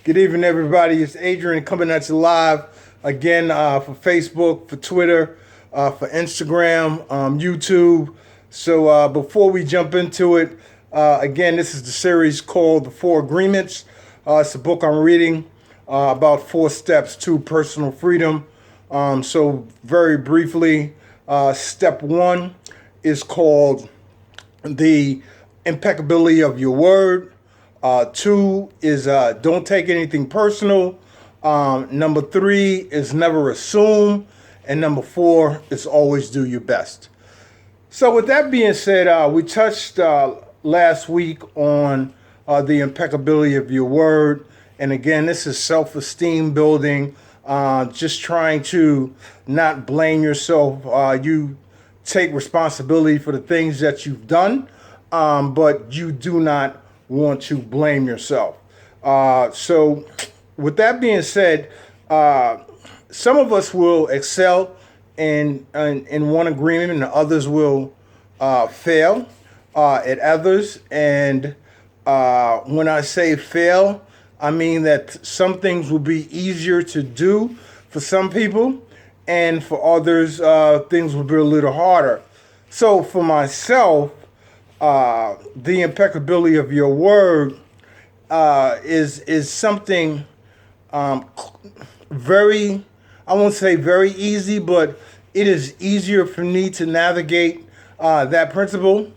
Good evening, everybody. It's Adrian coming at you live again for Facebook, for Twitter, for Instagram, YouTube. So before we jump into it, again, this is the series called The Four Agreements. It's a book I'm reading about 4 steps to personal freedom. So very briefly, step 1 is called the impeccability of your word. 2 is don't take anything personal. Number 3 is never assume. And number 4 is always do your best. So with that being said, we touched last week on the impeccability of your word. And again, this is self-esteem building, just trying to not blame yourself. You take responsibility for the things that you've done, but you do not want to blame yourself. So with that being said, some of us will excel in one agreement and others will fail at others. And when I say fail, I mean that some things will be easier to do for some people, and for others, things will be a little harder. So for myself, the impeccability of your word is something very, I won't say very easy, but it is easier for me to navigate that principle.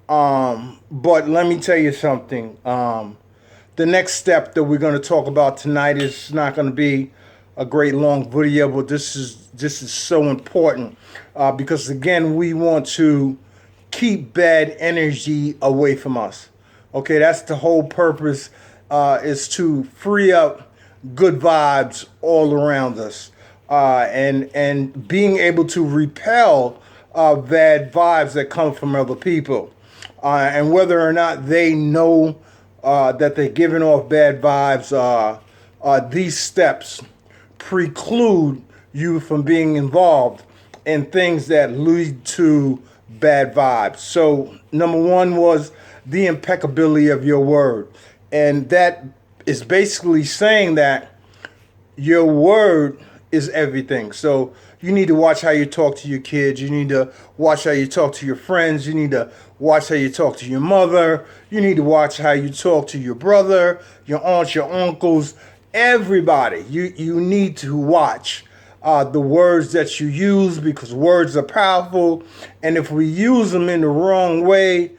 But let me tell you something. The next step that we're going to talk about tonight is not going to be a great long video, but this is so important because again, we want to keep bad energy away from us. Okay, that's the whole purpose, is to free up good vibes all around us, and being able to repel bad vibes that come from other people, and whether or not they know that they're giving off bad vibes, these steps preclude you from being involved in things that lead to bad vibes. So number 1 was the impeccability of your word. And that is basically saying that your word is everything. So you need to watch how you talk to your kids. You need to watch how you talk to your friends. You need to watch how you talk to your mother. You need to watch how you talk to your brother, your aunts, your uncles, everybody. You need to watch the words that you use, because words are powerful. And if we use them in the wrong way,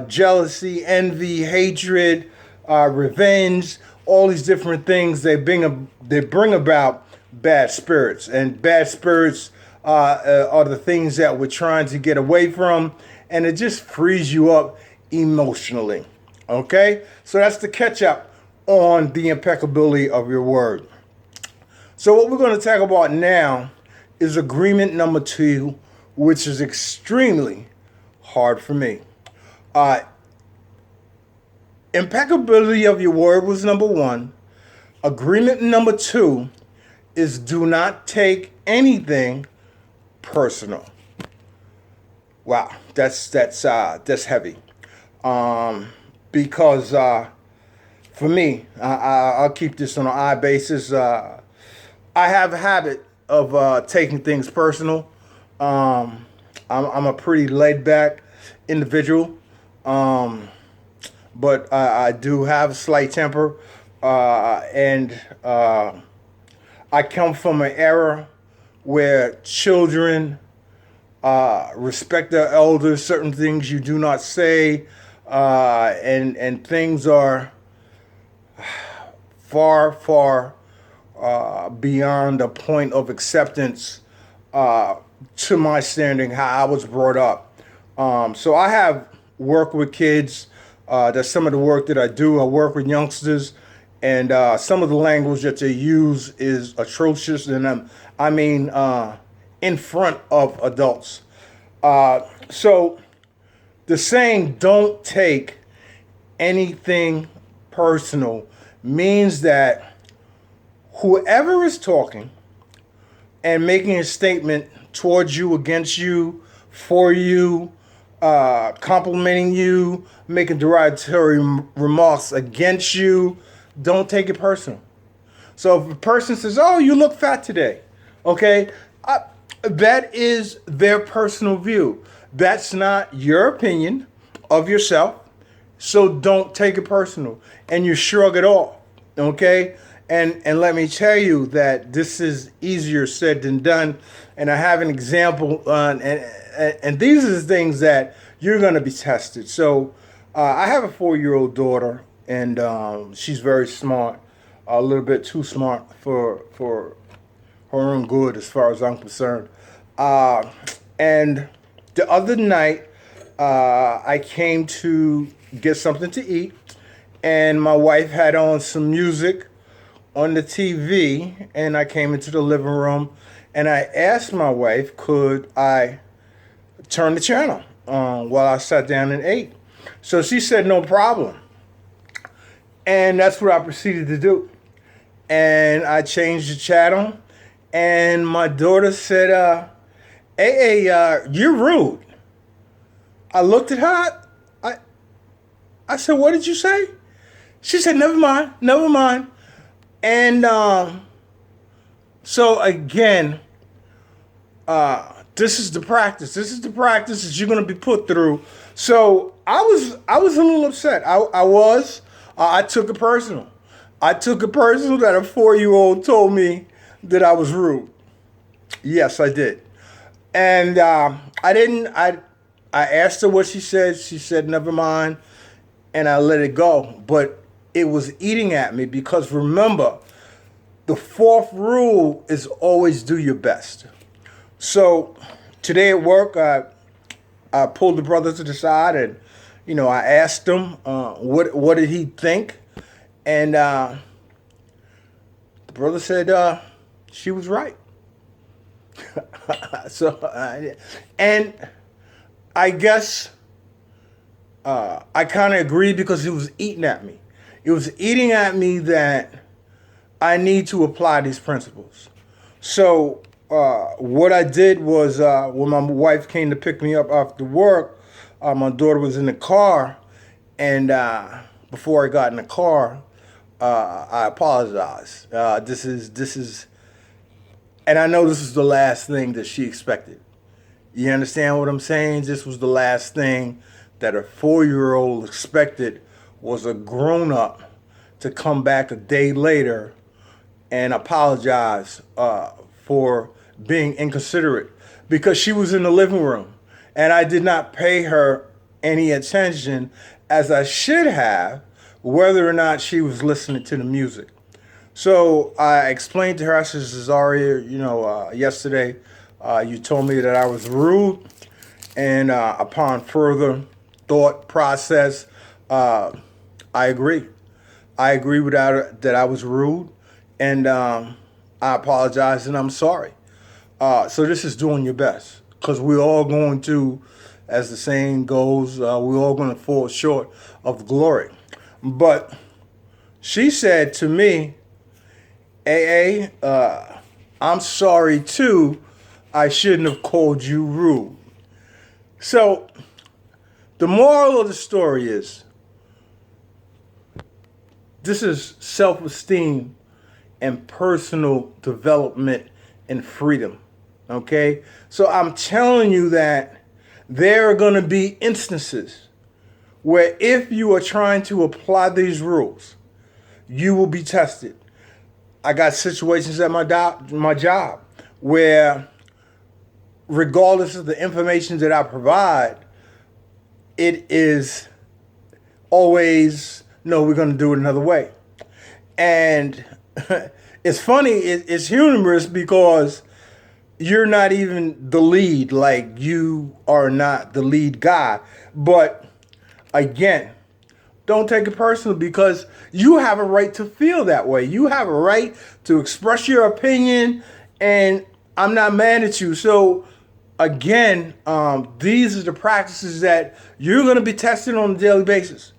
jealousy, envy, hatred, revenge, all these different things, they bring about bad spirits. And bad spirits are the things that we're trying to get away from. And it just frees you up emotionally. Okay? So that's the catch up on the impeccability of your word. So what we're going to talk about now is agreement number 2, which is extremely hard for me. Impeccability of your word was number 1. Agreement number 2 is do not take anything personal. Wow, that's heavy. Because for me, I'll keep this on an eye basis. I have a habit of taking things personal. I'm a pretty laid back individual, but I do have a slight temper, and I come from an era where children respect their elders. Certain things you do not say, and things are far beyond a point of acceptance to my standing, how I was brought up. So I have worked with kids. That's some of the work that I do. I work with youngsters, and some of the language that they use is atrocious, and I mean in front of adults. So the saying, don't take anything personal, means that whoever is talking and making a statement towards you, against you, for you, complimenting you, making derogatory remarks against you, Don't take it personal. So if a person says, "Oh, you look fat today," okay, that is their personal view. That's not your opinion of yourself. So don't take it personal, and you shrug it off. Okay, and let me tell you that this is easier said than done. And I have an example, and these are the things that you're going to be tested. So I have a 4-year-old daughter, and she's very smart, a little bit too smart for her own good, as far as I'm concerned. And the other night, I came to get something to eat, and my wife had on some music on the TV, and I came into the living room, and I asked my wife, could I turn the channel while I sat down and ate? So she said, no problem. And that's what I proceeded to do. And I changed the channel, and my daughter said, hey, you're rude. I looked at her. I said, what did you say? She said, never mind, never mind. And so again, this is the practice. This is the practice that you're going to be put through. So I was a little upset. I took it personal. I took it personal that a 4-year-old told me that I was rude. Yes, I did. And I didn't. I asked her what she said. She said, never mind. And I let it go. But it was eating at me because remember, the fourth rule is always do your best. So today at work, I pulled the brother to the side and, I asked him what did he think. And the brother said she was right. And I guess I kind of agreed because it was eating at me. It was eating at me that I need to apply these principles. So what I did was when my wife came to pick me up after work, my daughter was in the car, and before I got in the car, I apologized. This is, and I know this is the last thing that she expected. You understand what I'm saying? This was the last thing that a 4-year-old expected was a grown-up to come back a day later and apologize for being inconsiderate because she was in the living room and I did not pay her any attention as I should have, whether or not she was listening to the music. So I explained to her, I said, Zaria, yesterday you told me that I was rude, and upon further thought process, I agree. I agree with that I was rude, and I apologize, and I'm sorry. So this is doing your best, because we're all going to, as the saying goes, we're all going to fall short of glory. But she said to me, I'm sorry too. I shouldn't have called you rude. So the moral of the story is, this is self-esteem and personal development and freedom. Okay? So I'm telling you that there are going to be instances where if you are trying to apply these rules, you will be tested. I got situations at my job where, regardless of the information that I provide, it is always, no, we're going to do it another way. And it's funny, it's humorous because you're not even the lead, like you are not the lead guy. But again, don't take it personal because you have a right to feel that way. You have a right to express your opinion, and I'm not mad at you. So again, these are the practices that you're going to be tested on a daily basis.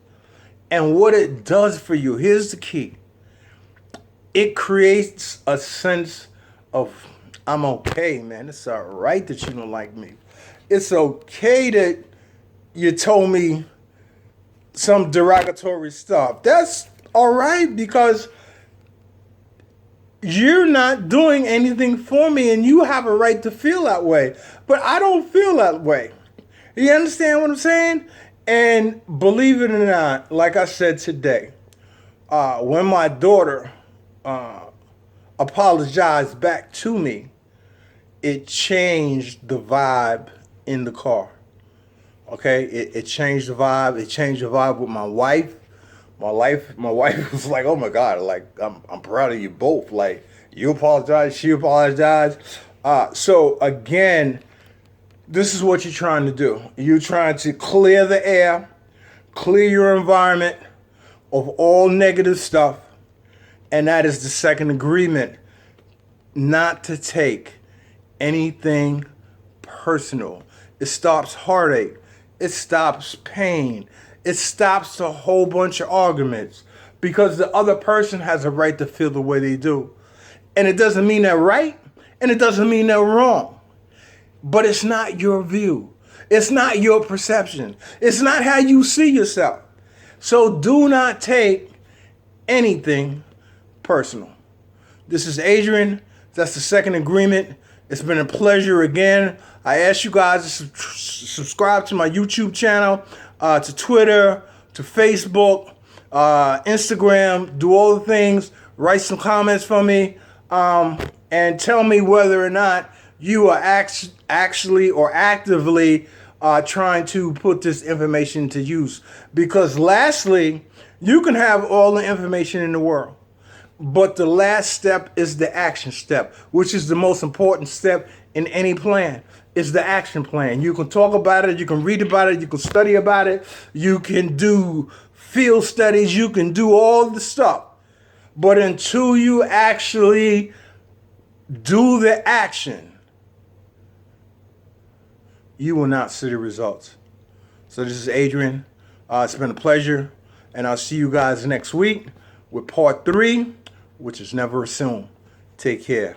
And what it does for you, here's the key. It creates a sense of, I'm okay, man. It's all right that you don't like me. It's okay that you told me some derogatory stuff. That's All right, because you're not doing anything for me and you have a right to feel that way. But I don't feel that way. You understand what I'm saying? And believe it or not, like I said today, when my daughter apologized back to me, it changed the vibe in the car. Okay, it changed the vibe. It changed the vibe with my wife. My wife was like, "Oh my God, like I'm proud of you both. Like you apologize, she apologized." So again, this is what you're trying to do. You're trying to clear the air, clear your environment of all negative stuff, and that is the second agreement, not to take anything personal. It stops heartache. It stops pain. It stops a whole bunch of arguments because the other person has a right to feel the way they do. And it doesn't mean they're right and it doesn't mean they're wrong. But it's not your view. It's not your perception. It's not how you see yourself. So do not take anything personal. This is Adrian. That's the second agreement. It's been a pleasure again. I ask you guys to subscribe to my YouTube channel, to Twitter, to Facebook, Instagram. Do all the things. Write some comments for me, and tell me whether or not you are actually or actively trying to put this information to use. Because lastly, you can have all the information in the world, but the last step is the action step, which is the most important step in any plan. It's the action plan. You can talk about it, you can read about it, you can study about it, you can do field studies, you can do all the stuff. But until you actually do the action, you will not see the results. So this is Adrian. It's been a pleasure, and I'll see you guys next week with part 3, which is never assume. Take care.